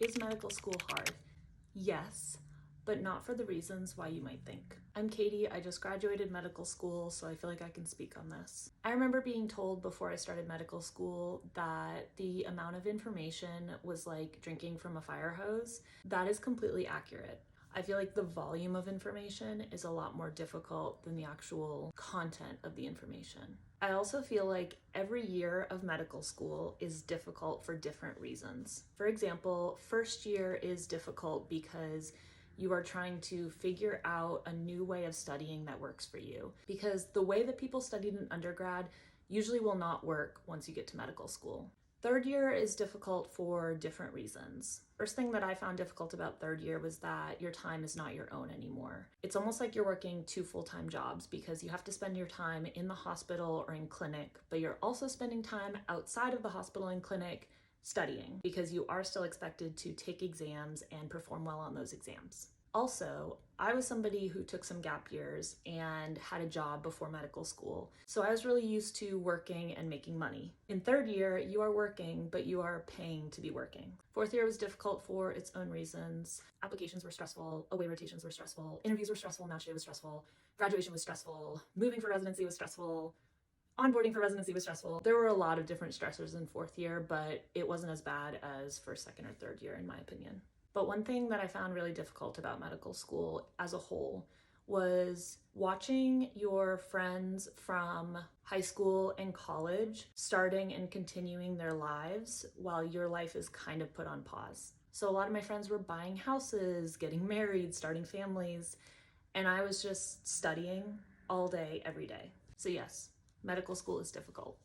Is medical school hard? Yes, but not for the reasons why you might think. I'm Katie, I just graduated medical school, so I feel like I can speak on this. I remember being told before I started medical school that the amount of information was like drinking from a fire hose. That is completely accurate. I feel like the volume of information is a lot more difficult than the actual content of the information. I also feel like every year of medical school is difficult for different reasons. For example, first year is difficult because you are trying to figure out a new way of studying that works for you. Because the way that people studied in undergrad usually will not work once you get to medical school. Third year is difficult for different reasons. First thing that I found difficult about third year was that your time is not your own anymore. It's almost like you're working two full-time jobs because you have to spend your time in the hospital or in clinic, but you're also spending time outside of the hospital and clinic studying because you are still expected to take exams and perform well on those exams. Also, I was somebody who took some gap years and had a job before medical school, so I was really used to working and making money. In third year, you are working, but you are paying to be working. Fourth year was difficult for its own reasons. Applications were stressful, away rotations were stressful, interviews were stressful, match day was stressful, graduation was stressful, moving for residency was stressful, onboarding for residency was stressful. There were a lot of different stressors in fourth year, but it wasn't as bad as first, second, or third year in my opinion. But one thing that I found really difficult about medical school as a whole was watching your friends from high school and college starting and continuing their lives while your life is kind of put on pause. So a lot of my friends were buying houses, getting married, starting families, and I was just studying all day, every day. So yes, medical school is difficult.